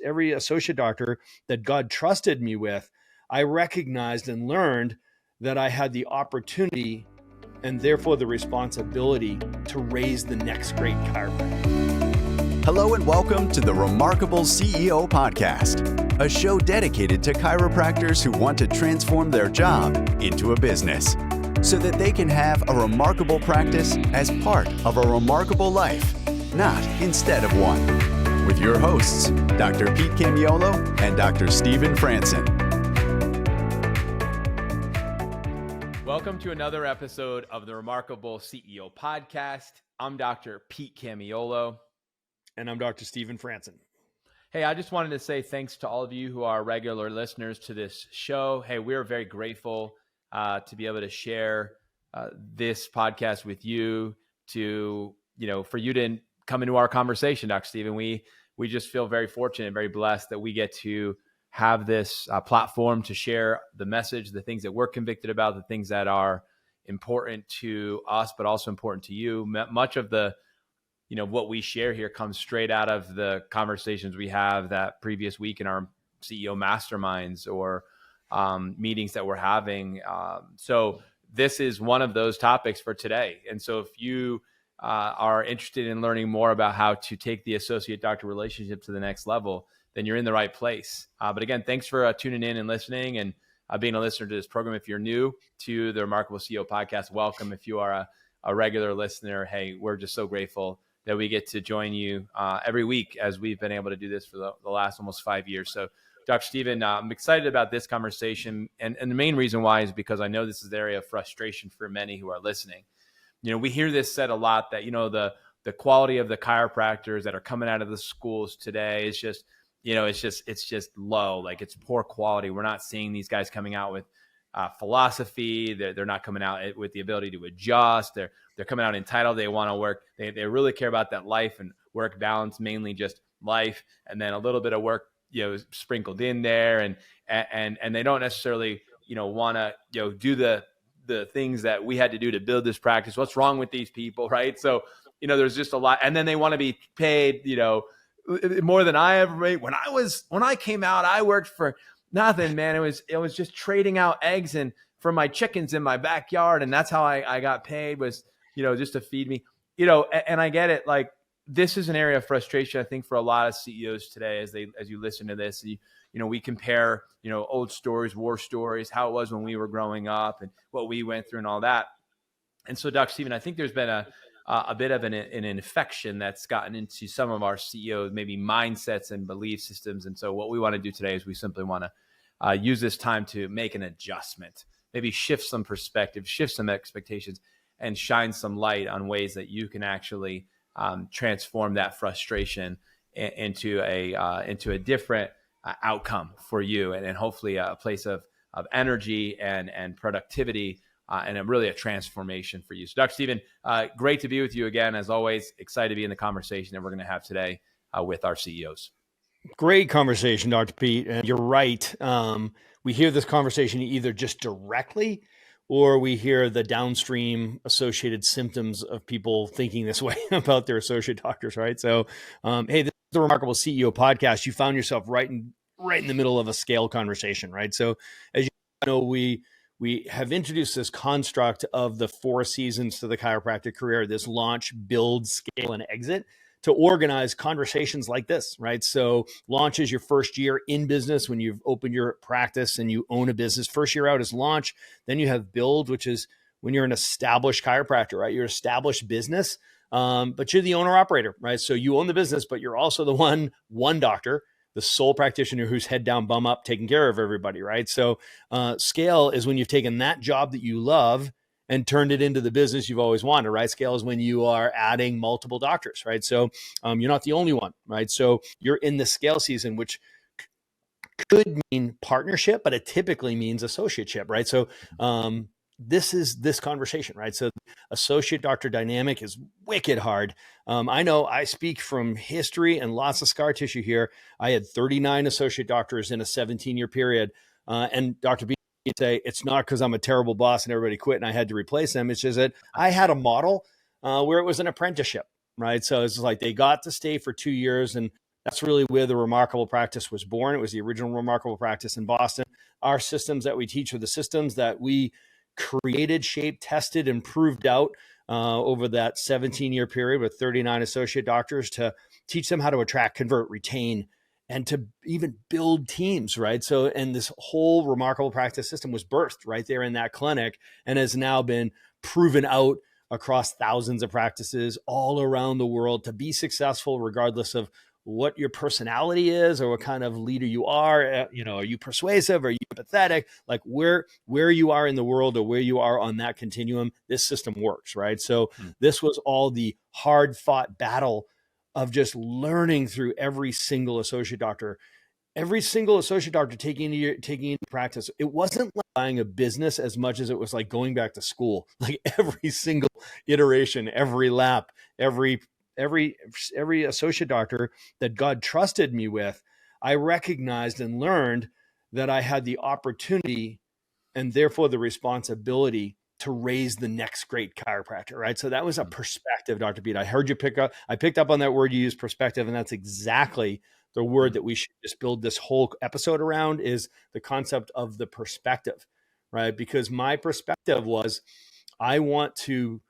every associate doctor that God trusted me with, I recognized and learned that I had the opportunity and therefore the responsibility to raise the next great chiropractor. Hello and welcome to the Remarkable CEO Podcast, a show dedicated to chiropractors who want to transform their job into a business so that they can have a remarkable practice as part of a remarkable life, not instead of one. With your hosts, Dr. Pete Camiolo and Dr. Stephen Franson. Welcome to another episode of the Remarkable CEO Podcast. I'm Dr. Pete Camiolo. And I'm Dr. Stephen Franson. Hey, I just wanted to say thanks to all of you who are regular listeners to this show. Hey, we're very grateful to be able to share this podcast with you, for you to come into our conversation, Dr. Stephen. We just feel very fortunate, very blessed that we get to have this platform to share the message, the things that we're convicted about, the things that are important to us, but also important to you. Much of the, what we share here comes straight out of the conversations we have that previous week in our CEO masterminds or meetings that we're having. So this is one of those topics for today. And so if you are interested in learning more about how to take the associate doctor relationship to the next level, then you're in the right place. But again, thanks for tuning in and listening and being a listener to this program. If you're new to the Remarkable CEO Podcast, welcome. If you are a regular listener, hey, we're just so grateful that we get to join you every week as we've been able to do this for the last almost 5 years. So Dr. Stephen, I'm excited about this conversation. And the main reason why is because I know this is the area of frustration for many who are listening. We hear this said a lot that, the quality of the chiropractors that are coming out of the schools today is just, it's just low, like it's poor quality. We're not seeing these guys coming out with philosophy. They're not coming out with the ability to adjust. They're coming out entitled. They want to work. They really care about that life and work balance, mainly just life, and then a little bit of work, sprinkled in there. And they don't necessarily, want to, do the things that we had to do to build this practice. What's wrong with these people, right? So, there's just a lot. And then they want to be paid, more than I ever made. When I came out, I worked for nothing, man. It was just trading out eggs and for my chickens in my backyard. And that's how I got paid, was, just to feed me, and I get it. Like, this is an area of frustration, I think, for a lot of CEOs today, as you listen to this. We compare, old stories, war stories, how it was when we were growing up and what we went through and all that. And so, Dr. Stephen, I think there's been a bit of an infection that's gotten into some of our CEOs, maybe mindsets and belief systems. And so what we want to do today is we simply want to use this time to make an adjustment, maybe shift some perspective, shift some expectations, and shine some light on ways that you can actually transform that frustration into a different outcome for you, and hopefully a place of energy and productivity, and really a transformation for you. So Dr. Stephen, great to be with you again. As always, excited to be in the conversation that we're going to have today with our CEOs. Great conversation, Dr. Pete. And you're right. We hear this conversation either just directly, or we hear the downstream associated symptoms of people thinking this way about their associate doctors, right? So, hey, this is the Remarkable CEO Podcast. You found yourself right in the middle of a scale conversation, right? So, as you know, we have introduced this construct of the 4 seasons to the chiropractic career, this launch, build, scale, and exit, to organize conversations like this, right? So launch is your first year in business when you've opened your practice and you own a business. First year out is launch. Then you have build, which is when you're an established chiropractor, right? You're an established business, but you're the owner operator, right? So you own the business, but you're also the one doctor, the sole practitioner who's head down, bum up, taking care of everybody, right? So scale is when you've taken that job that you love and turned it into the business you've always wanted, right? Scale is when you are adding multiple doctors, right? So you're not the only one, right? So you're in the scale season, which could mean partnership, but it typically means associateship, right? So this is this conversation, right? So associate doctor dynamic is wicked hard. I know I speak from history and lots of scar tissue here. I had 39 associate doctors in a 17-year period. And Dr. B say, it's not because I'm a terrible boss and everybody quit and I had to replace them. It's just that I had a model where it was an apprenticeship, right? So it's like they got to stay for 2 years and That's really where the Remarkable Practice was born. It was the original Remarkable Practice in Boston. Our systems that we teach are the systems that we created, shaped, tested, and proved out over that 17-year period with 39 associate doctors to teach them how to attract, convert, retain, and to even build teams, right? So, and this whole Remarkable Practice system was birthed right there in that clinic and has now been proven out across thousands of practices all around the world to be successful, regardless of what your personality is or what kind of leader you are. Are you persuasive? Are you empathetic? Like where you are in the world or where you are on that continuum, this system works, right? So this was all the hard fought battle of just learning through every single associate doctor taking into practice. It wasn't like buying a business as much as it was like going back to school. Like every single iteration, every lap, every associate doctor that God trusted me with, I recognized and learned that I had the opportunity and therefore the responsibility to raise the next great chiropractor, right? So that was a perspective, Dr. Pete. I heard you I picked up on that word you used, perspective, and that's exactly the word that we should just build this whole episode around, is the concept of the perspective, right? Because my perspective was, I want to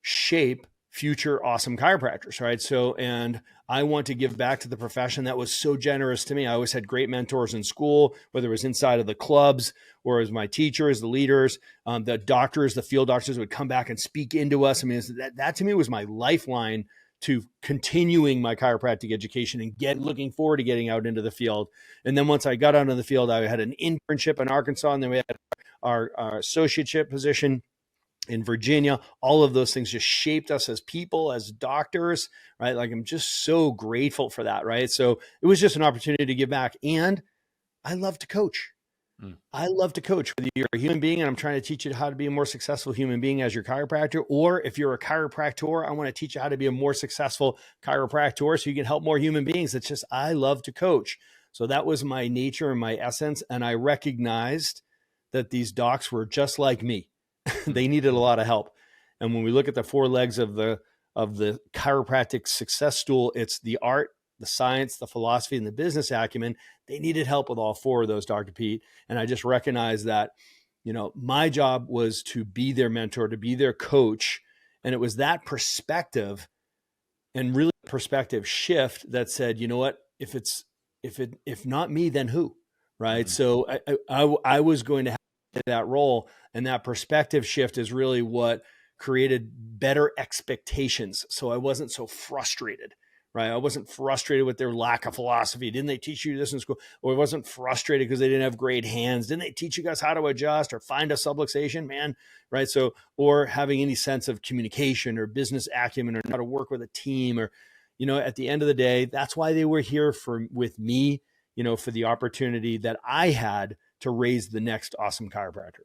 shape future awesome chiropractors, right? So, and I want to give back to the profession that was so generous to me. I always had great mentors in school, whether it was inside of the clubs or as my teachers, the leaders, the doctors, the field doctors would come back and speak into us. I mean, that to me was my lifeline to continuing my chiropractic education and looking forward to getting out into the field. And then once I got out into the field, I had an internship in Arkansas, and then we had our associateship position in Virginia. All of those things just shaped us as people, as doctors, right? Like I'm just so grateful for that, right? So it was just an opportunity to give back. And I love to coach. I love to coach, whether you're a human being and I'm trying to teach you how to be a more successful human being as your chiropractor, or if you're a chiropractor, I want to teach you how to be a more successful chiropractor so you can help more human beings. It's just, I love to coach. So that was my nature and my essence. And I recognized that these docs were just like me. They needed a lot of help. And when we look at the four legs of the chiropractic success stool, it's the art, the science, the philosophy, and the business acumen. They needed help with all four of those, Dr. Pete. And I just recognized that, my job was to be their mentor, to be their coach. And it was that perspective and really perspective shift that said, you know what, if not me, then who? Right. So I was going to have that role, and that perspective shift is really what created better expectations. So I wasn't so frustrated, right? I wasn't frustrated with their lack of philosophy. Didn't they teach you this in school? Or I wasn't frustrated because they didn't have great hands. Didn't they teach you guys how to adjust or find a subluxation, man? Right. So, or having any sense of communication or business acumen or how to work with a team, or, at the end of the day, that's why they were here with me, for the opportunity that I had to raise the next awesome chiropractor.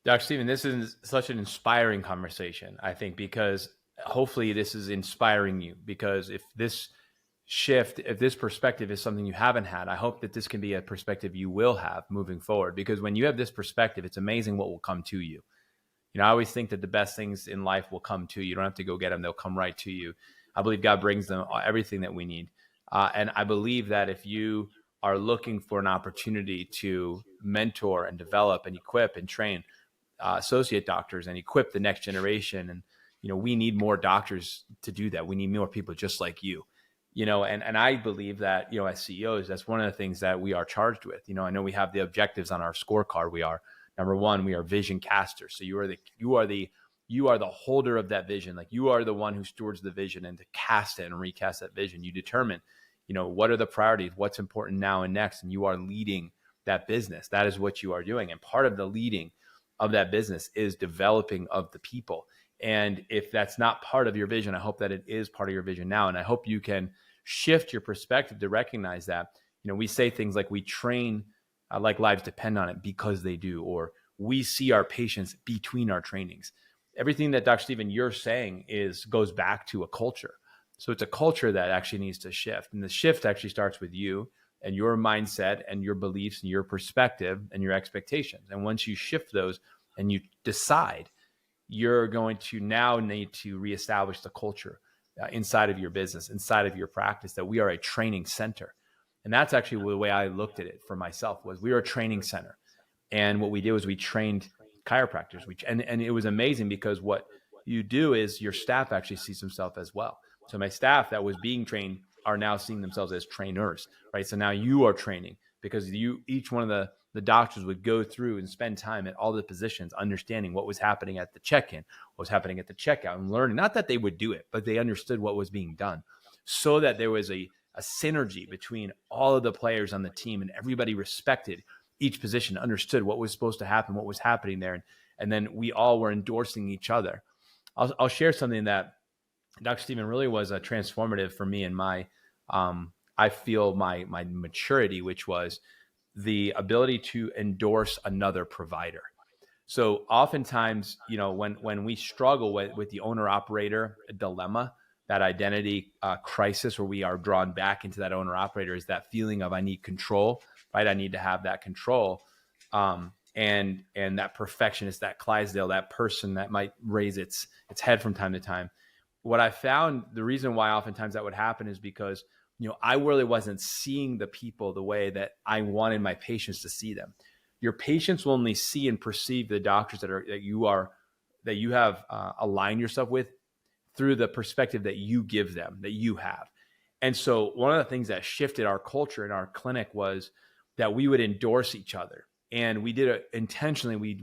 Dr. Stephen, this is such an inspiring conversation, I think, because hopefully this is inspiring you, because if this perspective is something you haven't had, I hope that this can be a perspective you will have moving forward, because when you have this perspective, it's amazing what will come to you. I always think that the best things in life will come to you. You don't have to go get them. They'll come right to you. I believe God brings them everything that we need. And I believe that if you are looking for an opportunity to mentor and develop and equip and train associate doctors and equip the next generation, and we need more doctors to do that. We need more people just like you, and I believe that as CEOs, that's one of the things that we are charged with. I know we have the objectives on our scorecard. We are, number one, we are vision casters. So you are the holder of that vision. Like, you are the one who stewards the vision, and to cast it and recast that vision, you determine what are the priorities, what's important now and next, and you are leading that business. That is what you are doing. And part of the leading of that business is developing of the people. And if that's not part of your vision, I hope that it is part of your vision now. And I hope you can shift your perspective to recognize that. We say things like, we train like lives depend on it, because they do, or we see our patients between our trainings. Everything that Dr. Stephen, you're saying goes back to a culture. So it's a culture that actually needs to shift. And the shift actually starts with you and your mindset and your beliefs and your perspective and your expectations. And once you shift those and you decide, you're going to now need to reestablish the culture inside of your business, inside of your practice, that we are a training center. And that's actually the way I looked at it for myself, was we were a training center. And what we did was we trained chiropractors. And it was amazing, because what you do is your staff actually sees themselves as well. So my staff that was being trained are now seeing themselves as trainers, right? So now you are training, because each one of the doctors would go through and spend time at all the positions, understanding what was happening at the check-in, what was happening at the checkout, and learning, not that they would do it, but they understood what was being done, so that there was a synergy between all of the players on the team, and everybody respected each position, understood what was supposed to happen, what was happening there. And then we all were endorsing each other. I'll share something that Dr. Stephen really was transformative for me in my, I feel my maturity, which was the ability to endorse another provider. So oftentimes, when we struggle with the owner operator dilemma, that identity crisis, where we are drawn back into that owner operator, is that feeling of, I need control, right? I need to have that control. And that perfectionist, that Clydesdale, that person that might raise its head from time to time. What I found, the reason why oftentimes that would happen is because, I really wasn't seeing the people the way that I wanted my patients to see them. Your patients will only see and perceive the doctors that you have aligned yourself with through the perspective that you give them, that you have. And so one of the things that shifted our culture in our clinic was that we would endorse each other. And we did it intentionally.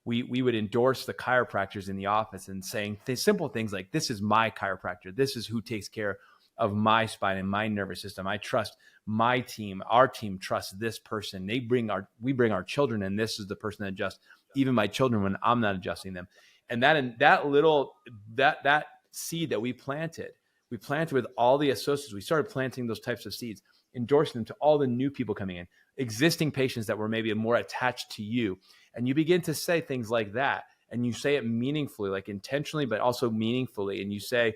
We would endorse the chiropractors in the office and saying simple things like, this is my chiropractor. This is who takes care of my spine and my nervous system. I trust my team. Our team trusts this person. We bring our children, and this is the person that adjusts even my children when I'm not adjusting them. And that seed that we planted with all the associates. We started planting those types of seeds, endorsing them to all the new people coming in, existing patients that were maybe more attached to you. And you begin to say things like that, and you say it meaningfully, like intentionally, but also meaningfully. And you say,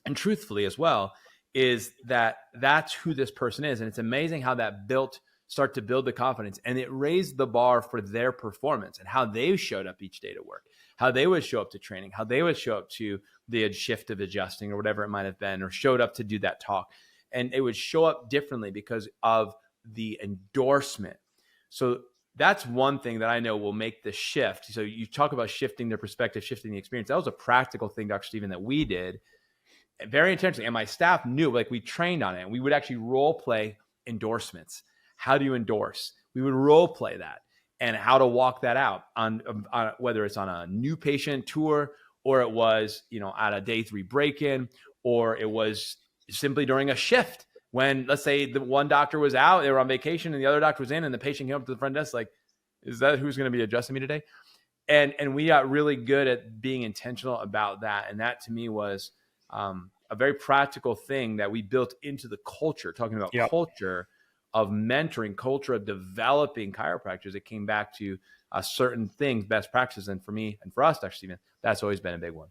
and truthfully as well, is that's who this person is. And it's amazing how that start to build the confidence, and it raised the bar for their performance and how they showed up each day to work, how they would show up to training, how they would show up to the shift of adjusting or whatever it might have been, or showed up to do that talk. And it would show up differently because of the endorsement. So that's one thing that I know will make the shift. So you talk about shifting their perspective, shifting the experience. That was a practical thing, Dr. Stephen, that we did very intentionally. And my staff knew, like, we trained on it, and we would actually role play endorsements. How do you endorse? We would role play that, and how to walk that out on whether it's on a new patient tour, or it was, at a day 3 break-in, or it was simply during a shift when, let's say, the one doctor was out, they were on vacation, and the other doctor was in, and the patient came up to the front desk like, is that who's going to be adjusting me today? And we got really good at being intentional about that. And that to me was a very practical thing that we built into the culture, talking about culture of mentoring, culture of developing chiropractors. It came back to certain things, best practices. And for me and for us, Dr. Stephen, that's always been a big one.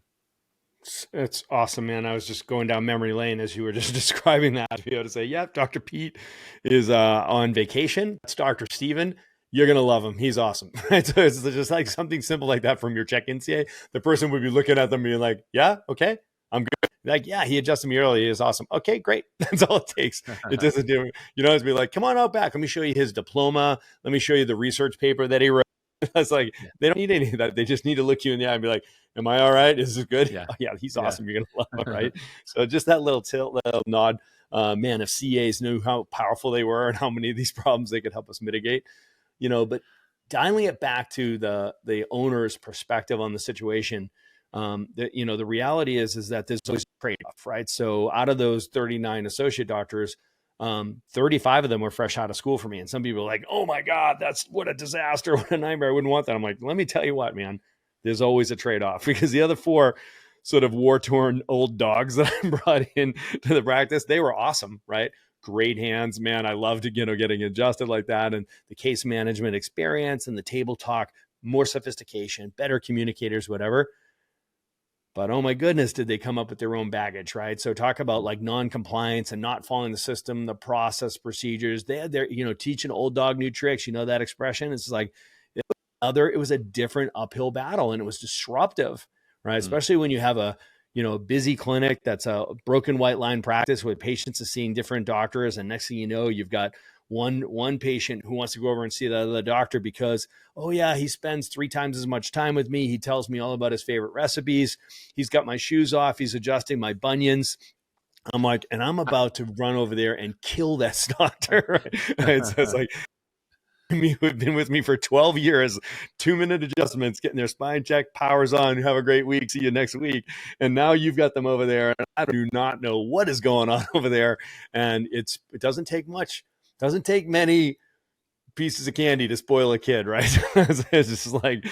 It's awesome, man. I was just going down memory lane as you were just describing that, to be able to say, yep, Dr. Pete is on vacation. That's Dr. Stephen. You're going to love him. He's awesome. Right? So it's just like something simple like that from your check-in CA. The person would be looking at them and being like, yeah, okay, I'm good. Like, yeah, he adjusted me early. He is awesome. Okay, great. That's all it takes. It doesn't do, it's be like, come on out back. Let me show you his diploma. Let me show you the research paper that he wrote. It's like, they don't need any of that. They just need to look you in the eye and be like, am I all right? Is this good? Yeah, he's awesome. You're going to love him, right? So just that little tilt, little nod. Man, if CAs knew how powerful they were and how many of these problems they could help us mitigate, but dialing it back to the owner's perspective on the situation, the reality is that there's always a trade-off, right? So out of those 39 associate doctors, 35 of them were fresh out of school for me. And some people are like, oh my God, what a disaster. What a nightmare. I wouldn't want that. I'm like, let me tell you what, man, there's always a trade-off, because the other 4 sort of war-torn old dogs that I brought in to the practice, they were awesome, right? Great hands, man. I loved, getting adjusted like that. And the case management experience and the table talk, more sophistication, better communicators, whatever. But oh my goodness, did they come up with their own baggage, right? So talk about like non-compliance and not following the system, the process, procedures. They had their, teaching old dog new tricks. That expression? It's like it was a different uphill battle, and it was disruptive, right? Especially when you have a a busy clinic that's a broken white line practice where patients are seeing different doctors. And next thing you know, you've got one patient who wants to go over and see the other doctor because, oh yeah, he spends 3 times as much time with me. He tells me all about his favorite recipes. He's got my shoes off. He's adjusting my bunions. I'm like, and I'm about to run over there and kill that doctor. Right? So it's like, me who've been with me for 12 years, 2-minute adjustments, getting their spine checked, powers on, have a great week, see you next week. And now you've got them over there. And I do not know what is going on over there. And it doesn't take much. It doesn't take many pieces of candy to spoil a kid, right? It's just like,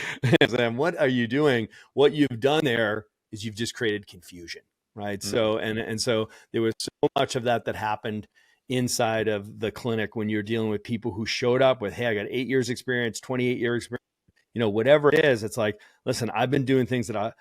what are you doing? What you've done there is you've just created confusion, right? Mm-hmm. So, and so there was so much of that happened inside of the clinic when you're dealing with people who showed up with, hey, I got 8 years experience, 28 years experience, whatever it is. It's like, listen, I've been doing things that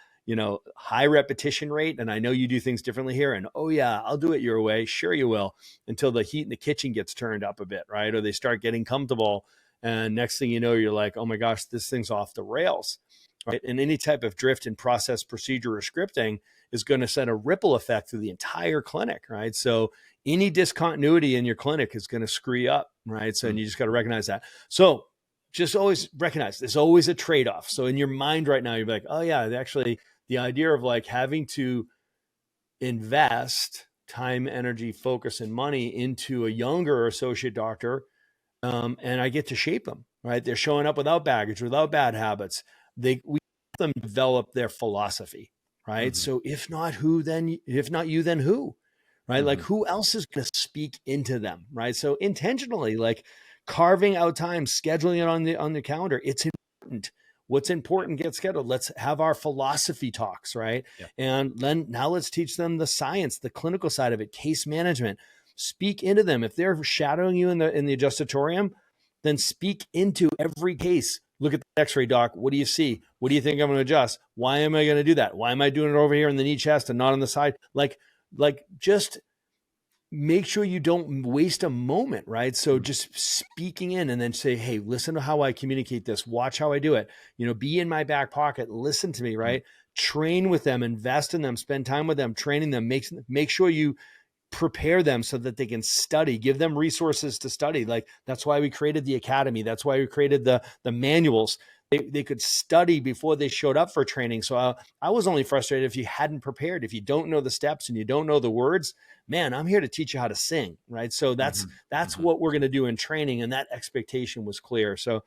high repetition rate. And I know you do things differently here. And oh yeah, I'll do it your way. Sure you will, until the heat in the kitchen gets turned up a bit, right? Or they start getting comfortable. And next thing you know, you're like, oh my gosh, this thing's off the rails, right? And any type of drift in process, procedure, or scripting is going to send a ripple effect through the entire clinic, right? So any discontinuity in your clinic is going to screw you up, right? So, and you just got to recognize that. So just always recognize there's always a trade-off. So in your mind right now, you're like, oh yeah, actually the idea of like having to invest time, energy, focus, and money into a younger associate doctor, and I get to shape them, right? They're showing up without baggage, without bad habits. We help them develop their philosophy, right? Mm-hmm. So if not you, then who? Right? Mm-hmm. Like who else is going to speak into them, right? So intentionally, like carving out time, scheduling it on the calendar. It's important. What's important gets scheduled. Let's have our philosophy talks, right? Yeah. And then now let's teach them the science, the clinical side of it, case management. Speak into them. If they're shadowing you in the adjustatorium, then speak into every case. Look at the x-ray, doc. What do you see? What do you think I'm going to adjust? Why am I going to do that? Why am I doing it over here in the knee chest and not on the side? Like just make sure you don't waste a moment, right? So just speaking in and then say, hey, listen to how I communicate this. Watch how I do it. Be in my back pocket. Listen to me, right? Train with them, invest in them, spend time with them, training them, make sure you prepare them so that they can study, give them resources to study. Like that's why we created the academy. That's why we created the manuals. They could study before they showed up for training. So I was only frustrated if you hadn't prepared. If you don't know the steps and you don't know the words, man, I'm here to teach you how to sing, right? So that's what we're going to do in training. And that expectation was clear. So,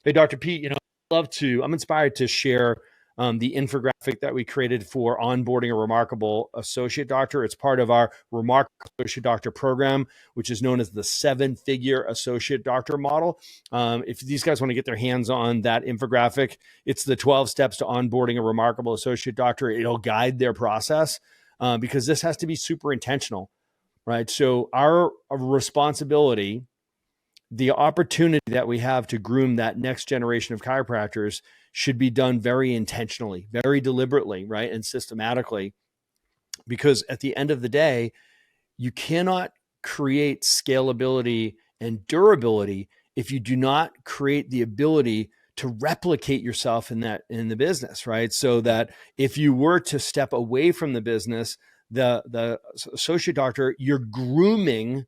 hey, Dr. Pete, I'm inspired to share the infographic that we created for onboarding a remarkable associate doctor. It's part of our Remarkable Associate Doctor program, which is known as the 7-figure associate doctor model. If these guys want to get their hands on that infographic, it's the 12 steps to onboarding a remarkable associate doctor. It'll guide their process because this has to be super intentional, right? So our responsibility, the opportunity that we have to groom that next generation of chiropractors should be done very intentionally, very deliberately, right? And systematically, because at the end of the day, you cannot create scalability and durability if you do not create the ability to replicate yourself in the business, right? So that if you were to step away from the business, the associate doctor, you're grooming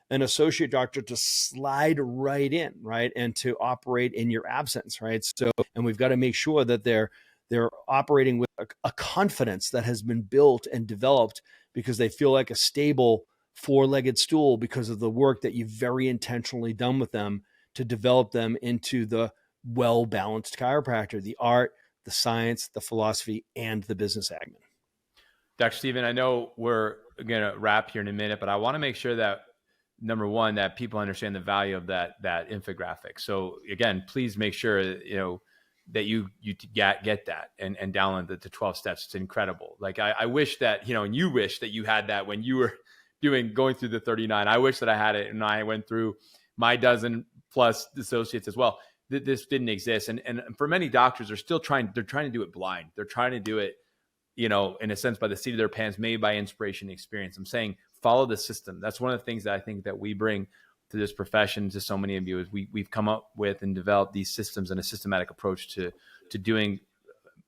an associate doctor to slide right in, right? And to operate in your absence, right? So, and we've got to make sure that they're operating with a confidence that has been built and developed because they feel like a stable 4-legged stool because of the work that you've very intentionally done with them to develop them into the well-balanced chiropractor, the art, the science, the philosophy, and the business acumen. Dr. Stephen, I know we're going to wrap here in a minute, but I want to make sure that number one, that people understand the value of that infographic. So again, please make sure that you get that and download the 12 steps. It's incredible. Like I wish that and you wish that you had that when you were going through the 39. I wish that I had it and I went through my dozen plus associates as well. This didn't exist, and for many doctors, they're trying to do it blind. They're trying to do it, in a sense, by the seat of their pants, maybe by inspiration, experience. I'm saying follow the system. That's one of the things that I think that we bring to this profession, to so many of you, is we've come up with and developed these systems and a systematic approach to doing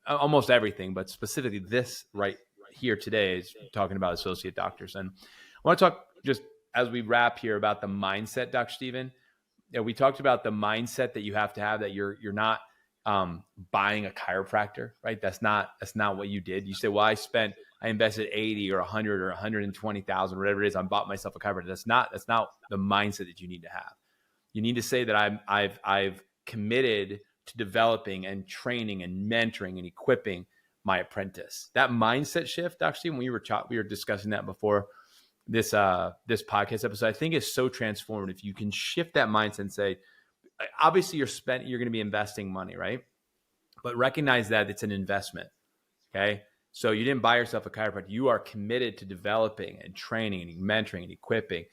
almost everything, but specifically this right here today is talking about associate doctors. And I want to talk just as we wrap here about the mindset, Dr. Stephen. We talked about the mindset that you have to have, that you're not buying a chiropractor, right? That's not what you did. You say, well, I invested 80 or 100 or 120,000, whatever it is. I bought myself a chiropractor. That's not the mindset that you need to have. You need to say that I've committed to developing and training and mentoring and equipping my apprentice. That mindset shift, actually, when we were discussing that before this podcast episode, I think is so transformative. You can shift that mindset and say, obviously you're going to be investing money, right? But recognize that it's an investment. Okay. So you didn't buy yourself a chiropractor. You are committed to developing and training and mentoring and equipping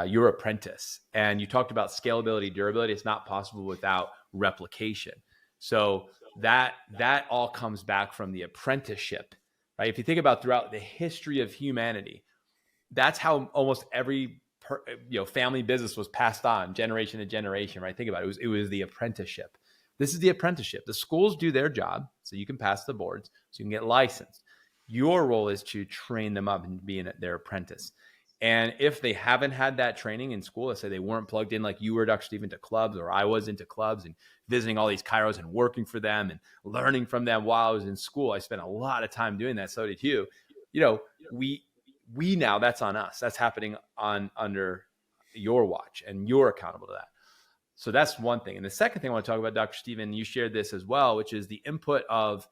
your apprentice. And you talked about scalability, durability. It's not possible without replication. So that all comes back from the apprenticeship, right? If you think about throughout the history of humanity, that's how almost every family business was passed on generation to generation, right? Think about it. It was the apprenticeship. This is the apprenticeship. The schools do their job so you can pass the boards, so you can get licensed. Your role is to train them up and be their apprentice. And if they haven't had that training in school, let's say they weren't plugged in like you were, Dr. Stephen, to clubs, or I was into clubs and visiting all these chiros and working for them and learning from them while I was in school. I spent a lot of time doing that. So did you. We now, that's on us. That's happening under your watch, and you're accountable to that. So that's one thing. And the second thing I want to talk about, Dr. Stephen, you shared this as well, which is the input of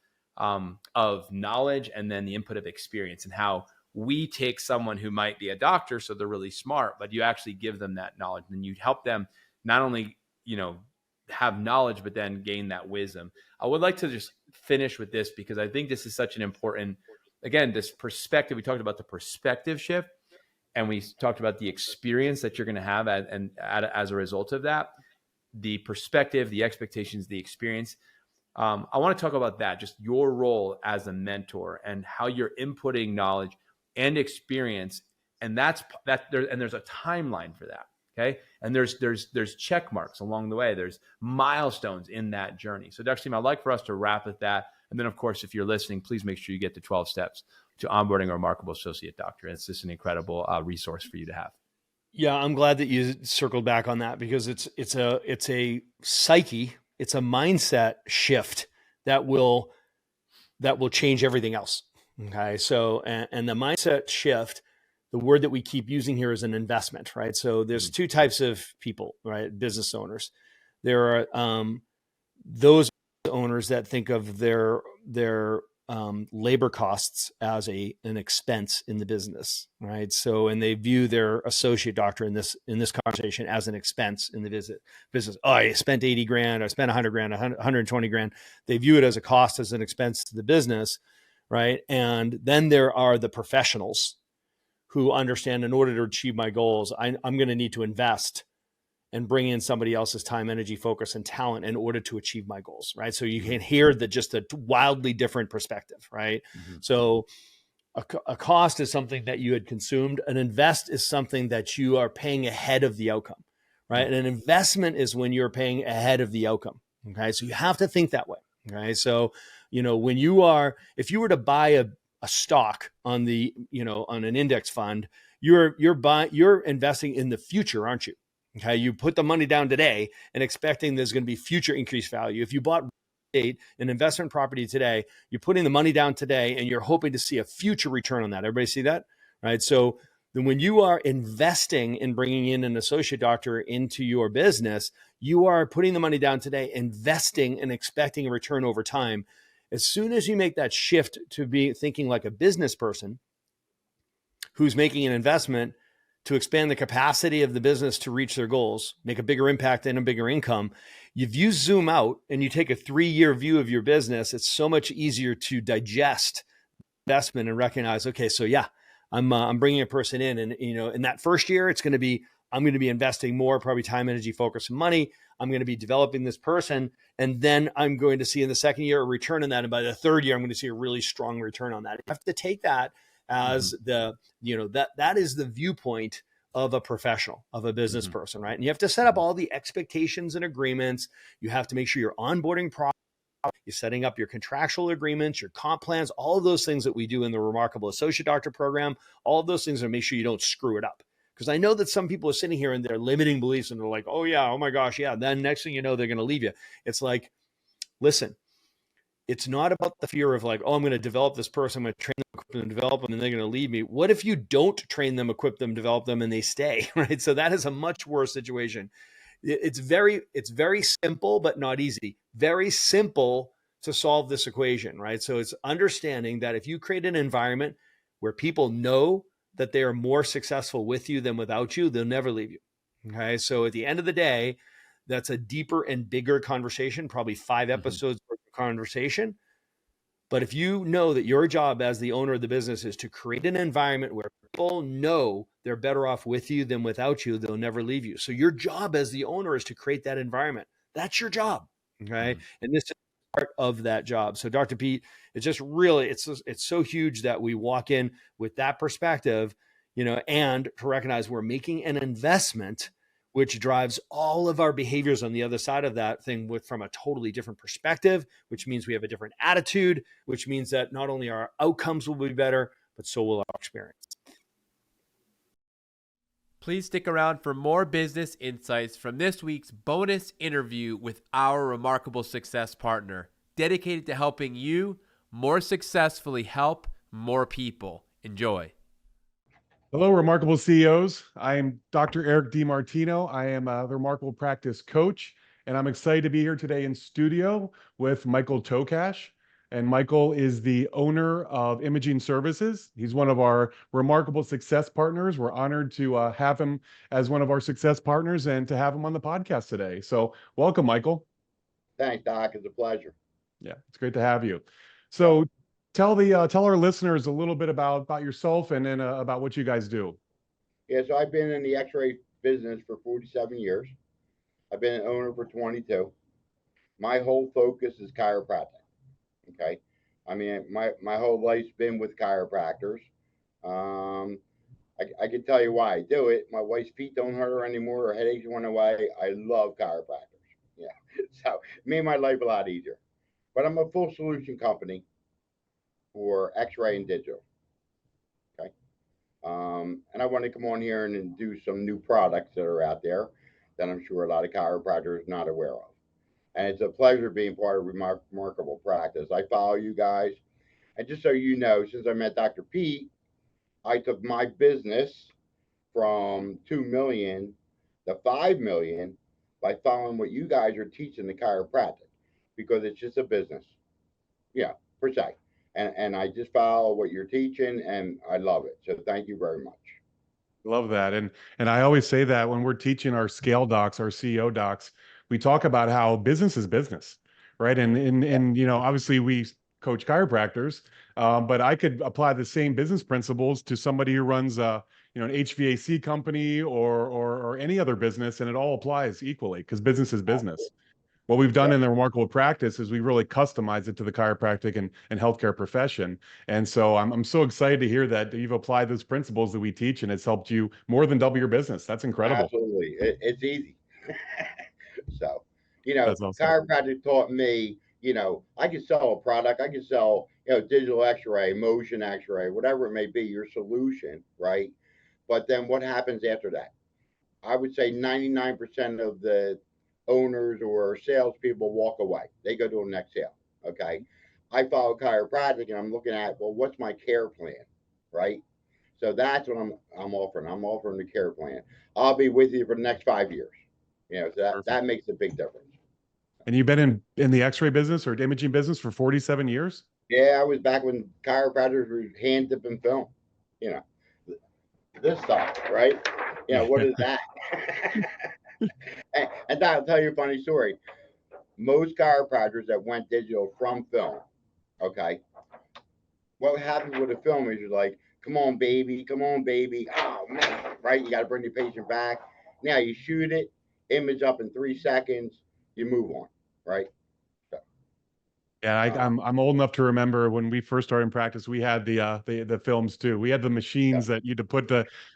knowledge and then the input of experience, and how we take someone who might be a doctor, so they're really smart, but you actually give them that knowledge, and you help them not only, have knowledge, but then gain that wisdom. I would like to just finish with this, because I think this is such an important, again, this perspective. We talked about the perspective shift, and we talked about the experience that you're going to have as a result of that, the perspective, the expectations, the experience. I want to talk about that, just your role as a mentor and how you're inputting knowledge and experience. And there's a timeline for that. Okay. And there's check marks along the way. There's milestones in that journey. So Dr. Stephen, I'd like for us to wrap with that. And then of course, if you're listening, please make sure you get the 12 steps to onboarding a remarkable associate doctor. It's just an incredible resource for you to have. Yeah. I'm glad that you circled back on that, because it's a psyche, it's a mindset shift that will change everything else. Okay. So, and the mindset shift, the word that we keep using here is an investment, right? So there's two types of people, right? Business owners. There are those owners that think of their labor costs as an expense in the business, right? So, and they view their associate doctor in this conversation as an expense in the business. Oh, I spent 80 grand, I spent 100 grand, 120 grand. They view it as a cost, as an expense to the business, right? And then there are the professionals who understand, in order to achieve my goals, I'm going to need to invest and bring in somebody else's time, energy, focus, and talent in order to achieve my goals, right? So you can hear just a wildly different perspective, right? Mm-hmm. So a cost is something that you had consumed. An invest is something that you are paying ahead of the outcome, right? And an investment is when you're paying ahead of the outcome, okay? So you have to think that way, okay? So, if you were to buy a stock on on an index fund, you're investing in the future, aren't you? Okay. You put the money down today and expecting there's going to be future increased value. If you bought an investment property today, you're putting the money down today and you're hoping to see a future return on that. Everybody see that? Right. So then when you are investing in bringing in an associate doctor into your business, you are putting the money down today, investing and expecting a return over time. As soon as you make that shift to be thinking like a business person who's making an investment to expand the capacity of the business to reach their goals, make a bigger impact and a bigger income, if you zoom out and you take a 3-year view of your business, it's so much easier to digest investment and recognize, okay, so yeah, I'm bringing a person in, and in that first year, I'm going to be investing more, probably time, energy, focus, and money. I'm going to be developing this person. And then I'm going to see in the second year a return on that. And by the third year, I'm going to see a really strong return on that. You have to take that as that is the viewpoint of a professional, of a business person, right? And you have to set up all the expectations and agreements. You have to make sure your onboarding you're setting up your contractual agreements, your comp plans, all of those things that we do in the Remarkable Associate Doctor program, all of those things are to make sure you don't screw it up. Because I know that some people are sitting here and they're limiting beliefs and they're like, oh yeah, oh my gosh, yeah. Then next thing you know, they're going to leave you. It's like, listen, it's not about the fear of like, oh, I'm going to develop this person, I'm going to train them, equip them, develop them, and they're going to leave me. What if you don't train them, equip them, develop them, and they stay, right? So that is a much worse situation. It's very simple, but not easy. Very simple to solve this equation, right? So it's understanding that if you create an environment where people know that they are more successful with you than without you, they'll never leave you. Okay. So at the end of the day, that's a deeper and bigger conversation, probably 5 episodes worth of conversation. But if you know that your job as the owner of the business is to create an environment where people know they're better off with you than without you, they'll never leave you. So your job as the owner is to create that environment. That's your job. Okay. And this is part of that job. So Dr. Pete, it's just really, it's so huge that we walk in with that perspective, and to recognize we're making an investment which drives all of our behaviors on the other side of that thing from a totally different perspective, which means we have a different attitude, which means that not only our outcomes will be better, but so will our experience. Please stick around for more business insights from this week's bonus interview with our remarkable success partner, dedicated to helping you more successfully help more people. Enjoy. Hello, Remarkable CEOs. I am Dr. Eric D. Martino. I am the Remarkable Practice Coach, and I'm excited to be here today in studio with Michael Tokash. And Michael is the owner of Imaging Services. He's one of our Remarkable Success Partners. We're honored to have him as one of our success partners and to have him on the podcast today. So welcome, Michael. Thanks, Doc. It's a pleasure. Yeah, it's great to have you. So tell our listeners a little bit about yourself and then about what you guys do. Yeah, so I've been in the X-ray business for 47 years. I've been an owner for 22. My whole focus is chiropractic. Okay, I mean my whole life's been with chiropractors. I can tell you why I do it. My wife's feet don't hurt her anymore. Her headaches went away. I love chiropractors. Yeah, so it made my life a lot easier. But I'm a full solution company for X-ray and digital. Okay. And I want to come on here and do some new products that are out there that I'm sure a lot of chiropractors are not aware of. And it's a pleasure being part of Remarkable Practice. I follow you guys. And just so you know, since I met Dr. Pete, I took my business from 2 million to 5 million by following what you guys are teaching the chiropractic, because it's just a business. Yeah, per se. And I just follow what you're teaching, and I love it. So thank you very much. Love that. And I always say that when we're teaching our scale docs, our CEO docs, we talk about how business is business, right? And obviously we coach chiropractors, but I could apply the same business principles to somebody who runs an HVAC company or any other business, and it all applies equally because business is business. What we've done in the Remarkable Practice is we really customize it to the chiropractic and healthcare profession. And so I'm so excited to hear that you've applied those principles that we teach, and it's helped you more than double your business. That's incredible. Absolutely. It's easy. So, That's awesome. chiropractic taught me, I can sell a product. I can sell, digital X-ray, motion X-ray, whatever it may be, your solution, right? But then what happens after that? I would say 99% of the owners or salespeople walk away. They go to the next sale. Okay. I follow chiropractic and I'm looking at, well, what's my care plan? Right. So that's what I'm offering. I'm offering the care plan. I'll be with you for the next 5 years. So that makes a big difference. And you've been in the X-ray business or imaging business for 47 years? Yeah, I was back when chiropractors were hand dipping film. This stuff, right? What is that? And I'll tell you a funny story. Most chiropractors that went digital from film, okay, what happens with a film is you're like, come on, baby. Oh, man, right? You got to bring the patient back. Now you shoot it, image up in 3 seconds, you move on, right? So, yeah, I'm old enough to remember when we first started in practice, we had the films too. We had the machines that you had to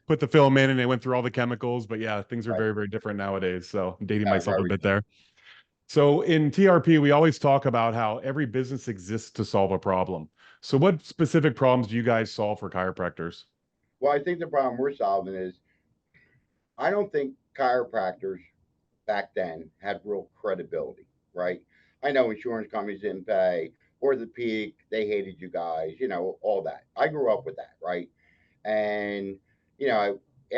put the film in, and they went through all the chemicals. But yeah, things are very, very different nowadays. So I'm dating myself a bit there. So in TRP, we always talk about how every business exists to solve a problem. So what specific problems do you guys solve for chiropractors? Well, I think the problem we're solving is I don't think chiropractors back then had real credibility, right? I know insurance companies didn't pay, orthopedic, they hated you guys, all that. I grew up with that, right? And,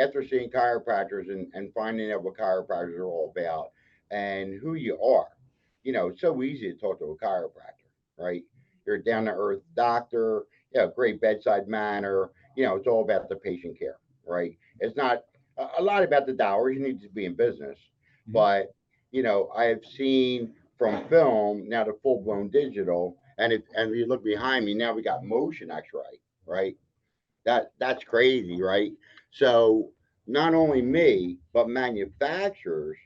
after seeing chiropractors and finding out what chiropractors are all about and who you are, it's so easy to talk to a chiropractor, right? You're a down to earth doctor, great bedside manner, it's all about the patient care, right? It's not a lot about the dollars. You need to be in business. Mhm. But, I have seen from film now to full blown digital. And if you look behind me, now we got motion x-ray, right? That's crazy, right? So not only me, but manufacturers,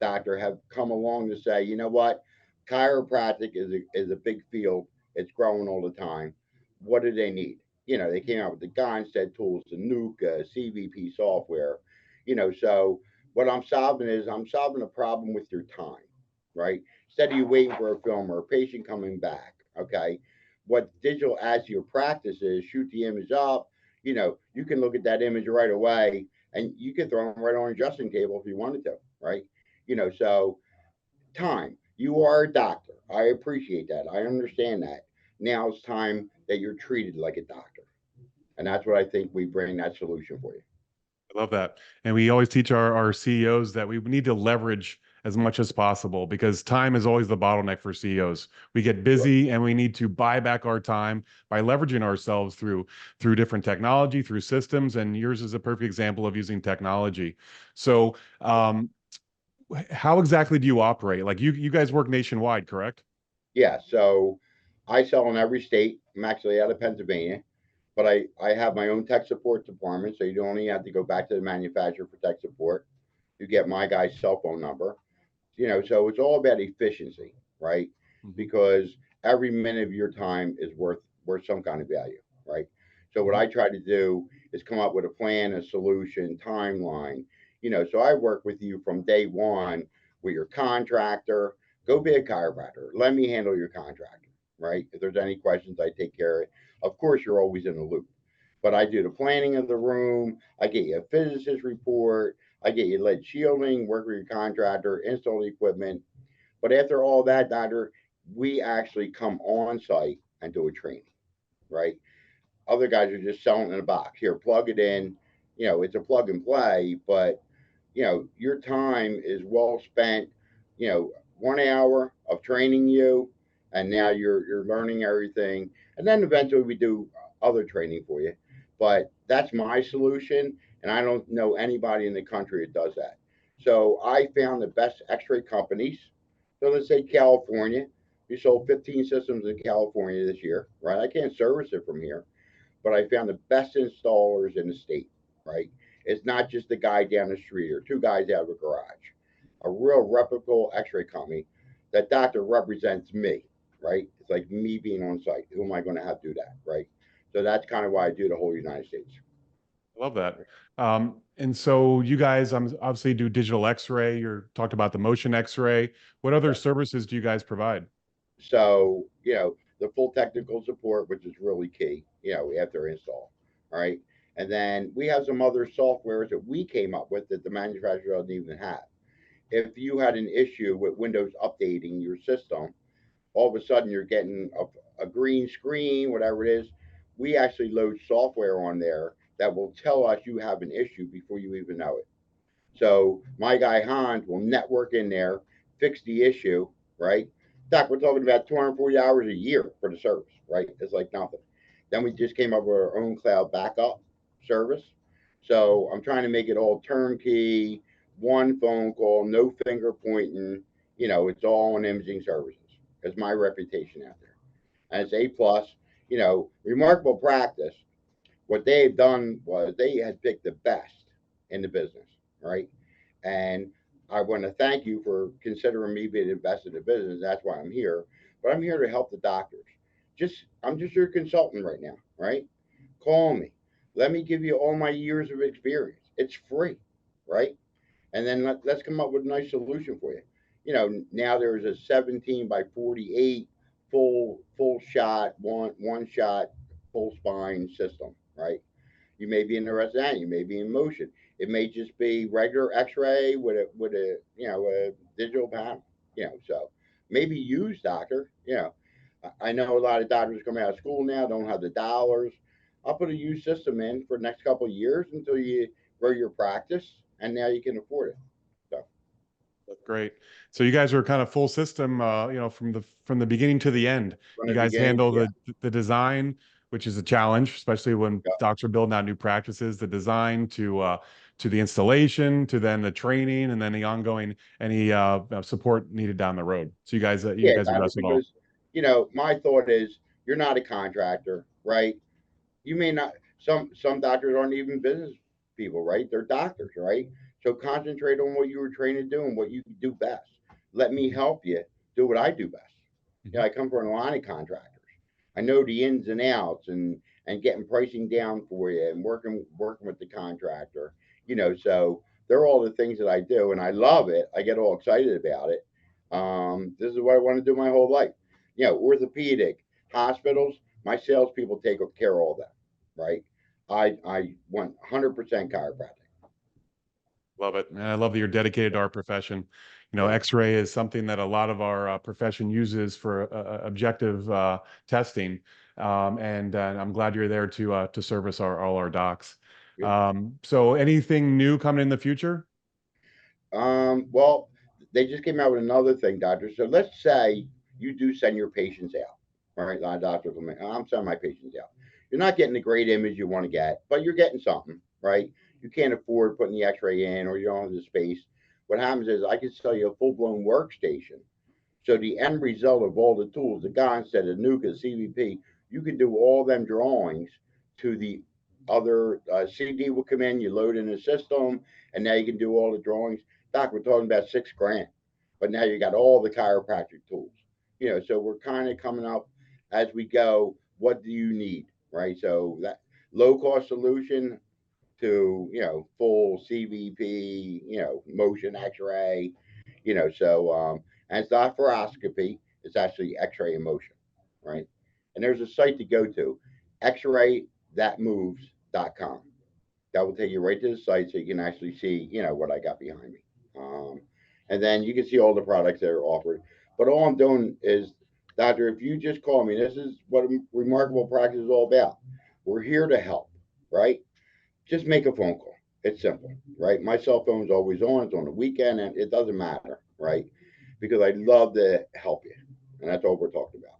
doctor, have come along to say, you know what, chiropractic is a big field. It's growing all the time. What do they need? They came out with the Gonstead tools, the Nuka, CVP software. So what I'm solving is I'm solving a problem with your time, right? Instead of you waiting for a film or a patient coming back, okay? What digital adds to your practice is shoot the image up, you can look at that image right away and you can throw them right on a dressing table if you wanted to, right? So time. You are a doctor. I appreciate that. I understand that. Now it's time that you're treated like a doctor. And that's what I think we bring that solution for you. I love that. And we always teach our CEOs that we need to leverage as much as possible because time is always the bottleneck for CEOs. We get busy and we need to buy back our time by leveraging ourselves through different technology, through systems, and yours is a perfect example of using technology. So, how exactly do you operate? Like you guys work nationwide, correct? Yeah. So I sell in every state. I'm actually out of Pennsylvania, but I have my own tech support department. So you don't only have to go back to the manufacturer for tech support. You get my guy's cell phone number. So it's all about efficiency, right? Mhm. Because every minute of your time is worth some kind of value, right? So what Mhm. I try to do is come up with a plan, a solution, timeline. So I work with you from day one with your contractor. Go be a chiropractor. Let me handle your contractor, right? If there's any questions, I take care of it. Of course, you're always in the loop, but I do the planning of the room. I get you a physicist report. I get you lead shielding, work with your contractor, install the equipment. But after all that, doctor, we actually come on site and do a training, right? Other guys are just selling in a box. Here, plug it in. It's a plug and play, but your time is well spent. 1 hour of training you, and now you're learning everything, and then eventually we do other training for you. But that's my solution, and I don't know anybody in the country that does that. So I found the best X-ray companies. So let's say California. We sold 15 systems in California this year, right? I can't service it from here, but I found the best installers in the state, right? It's not just the guy down the street or two guys out of a garage. A real reputable x-ray company. That doctor represents me, right? It's like me being on site. Who am I going to have do that, right? So that's kind of why I do the whole United States. I love that. And so you guys obviously do digital X-ray. You're talked about the motion X-ray. What other Right. services do you guys provide? So, the full technical support, which is really key, after install. All right. And then we have some other softwares that we came up with that the manufacturer doesn't even have. If you had an issue with Windows updating your system, all of a sudden you're getting a green screen, whatever it is. We actually load software on there that will tell us you have an issue before you even know it. So my guy Hans will network in there, fix the issue, right? Doc, we're talking about 240 hours a year for the service, right? It's like nothing. Then we just came up with our own cloud backup service. So I'm trying to make it all turnkey, one phone call, no finger pointing. It's all on imaging services. It's my reputation out there. And it's A plus, remarkable practice. What they've done was they had picked the best in the business, right? And I want to thank you for considering me being invested in business. That's why I'm here. But I'm here to help the doctors. I'm just your consultant right now, right? Call me. Let me give you all my years of experience. It's free, right? And then let's come up with a nice solution for you. Now there's a 17 by 48 full shot, one shot, full spine system, right? You may be interested in that. You may be in motion. It may just be regular X-ray with a a digital panel. So maybe use doctor. I know a lot of doctors coming out of school now don't have the dollars. I'll put a used system in for the next couple of years until you grow your practice, and now you can afford it. So That's great. So you guys are kind of full system, from the beginning to the end. from You the guys beginning, handle yeah, the design, which is a challenge, especially when yeah, docs are building out new practices. The design to the installation, to then the training, and then the ongoing any support needed down the road. So you yeah, guys doctor. address it all. Because my thought is you're not a contractor, right? You may not. Some doctors aren't even business people, right? They're doctors, right? So concentrate on what you were trained to do and what you do best. Let me help you do what I do best. Mhm. I come from a line of contractors. I know the ins and outs and getting pricing down for you and working with the contractor. So they're all the things that I do, and I love it. I get all excited about it. This is what I want to do my whole life. Orthopedic hospitals. My salespeople take care of all that, right? I want 100% chiropractic. Love it. And I love that you're dedicated to our profession. Yeah, X-ray is something that a lot of our profession uses for objective testing. And I'm glad you're there to service all our docs. yeah. So anything new coming in the future? Well, they just came out with another thing, doctor. So let's say you do send your patients out. All right, a lot of doctors will make, I'm sending my patients out. You're not getting the great image you want to get, but you're getting something, right? You can't afford putting the X-ray in, or you don't have the space. What happens is I can sell you a full-blown workstation. So the end result of all the tools, the instead of Nuka, CVP, you can do all them drawings to the other CD will come in, you load in the system, and now you can do all the drawings. Doc, we're talking about $6,000, but now you got all the chiropractic tools. So we're kind of coming up as we go. What do you need, right? So that low cost solution to full CVP, motion X-ray, and it's not fluoroscopy, it's actually X-ray in motion, right? And there's a site to go to, xraythatmoves.com. That will take you right to the site so you can actually see, what I got behind me. And then you can see all the products that are offered. But all I'm doing is, doctor, if you just call me, this is what Remarkable Practice is all about. We're here to help, right? Just make a phone call. It's simple, right? My cell phone's always on. It's on the weekend, and it doesn't matter, right? Because I love to help you, and that's all we're talking about.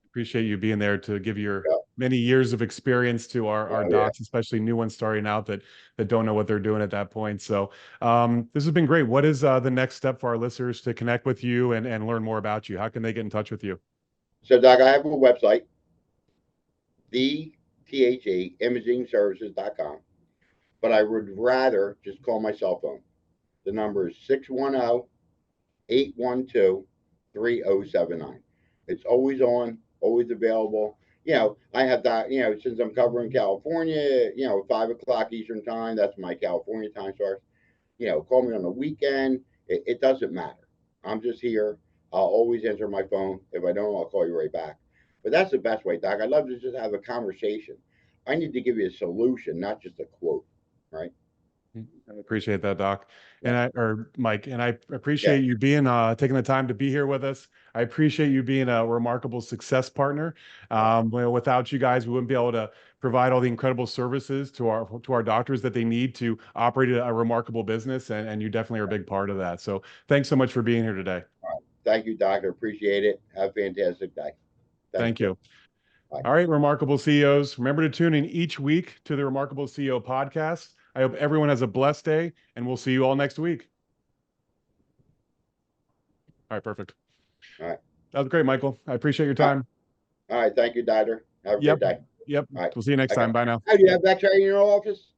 Appreciate you being there to give your Yeah, many years of experience to our yeah. docs, especially new ones starting out that don't know what they're doing at that point. So this has been great. What is the next step for our listeners to connect with you and learn more about you? How can they get in touch with you? So, Doc, I have a website, theimagingservices.com, but I would rather just call my cell phone. The number is 610-812-3079. It's always on, always available. I have that, since I'm covering California, 5 o'clock Eastern time, that's my California time starts. Call me on the weekend. It doesn't matter. I'm just here. I'll always answer my phone. If I don't, I'll call you right back. But that's the best way, Doc. I'd love to just have a conversation. I need to give you a solution, not just a quote, right? I appreciate that, Doc. Yeah. Or Mike, and I Yeah. appreciate you being taking the time to be here with us. I appreciate you being a remarkable success partner. Without you guys, we wouldn't be able to provide all the incredible services to our doctors that they need to operate a remarkable business, and you definitely are a big part of that. So thanks so much for being here today. All right. Thank you, Doctor. Appreciate it. Have a fantastic day. Thank Thank you. you. Bye. All right, Remarkable CEOs, remember to tune in each week to the Remarkable CEO podcast. I hope everyone has a blessed day, and we'll see you all next week. All right, perfect. All right. That was great, Michael. I appreciate your All right. time. All right. Thank you, Doctor. Have a Yep. good day. Yep. All right. We'll see you next Okay. time. Bye now. Hey, do you have X-ray in your office?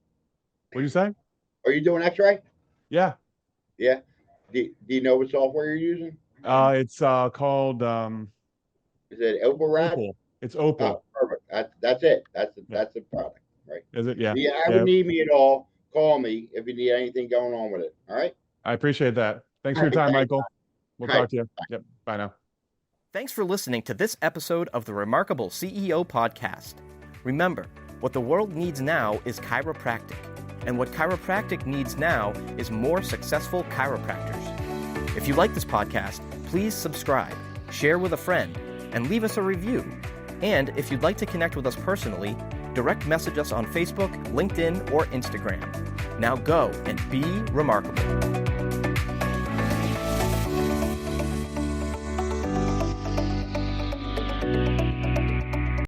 What do you say? Are you doing X-ray? Yeah. Yeah. Do you know what software you're using? It's called Is it Opal? Opal. It's Opal. Oh, perfect. That's it. Yeah. That's the product, right? Is it? Yeah. If you ever Yeah. need me at all, call me if you need anything going on with it. All right. I appreciate that. Thanks All for your right. time, Thanks. Michael. We'll All right. talk to you. Yep. Bye now. Thanks for listening to this episode of the Remarkable CEO Podcast. Remember, what the world needs now is chiropractic, and what chiropractic needs now is more successful chiropractors. If you like this podcast, please subscribe, share with a friend, and leave us a review. And if you'd like to connect with us personally, direct message us on Facebook, LinkedIn, or Instagram. Now go and be remarkable.